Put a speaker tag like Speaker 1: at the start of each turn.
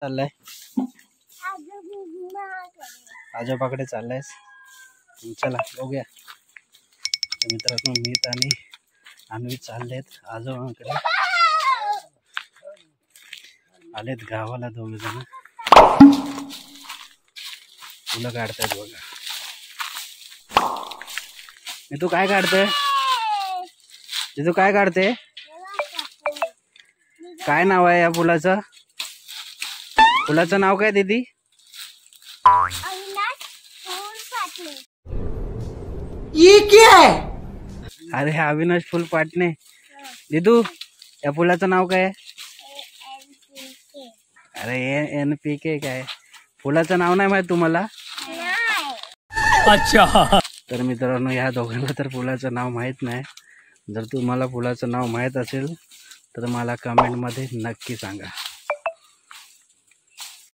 Speaker 1: चाललाय आजोबाकडे चाललायस चला बघूया मित्रांनो मीत आणि आम्ही चाललेत आजोबांकडे आलेत गावाला दोघे जण फुलं काढतायत बघा मी तू काय काढते तू काय काढते काय नाव आहे या फुलाचं फुलाचं नाव काय दीदी
Speaker 2: ये क्या है
Speaker 1: अरे अविनाश फुल पाटणे दीदू या फुलाचं नाव काय अरे NPK काय फुलाचं नाव नाही माहित तुम्हाला
Speaker 2: अच्छा
Speaker 1: तर मित्रांनो या दोघांना तर फुलाचं नाव माहित नाही जर तुम्हाला फुलाचं नाव माहित असेल तर मला कमेंट मध्ये नक्की सांगा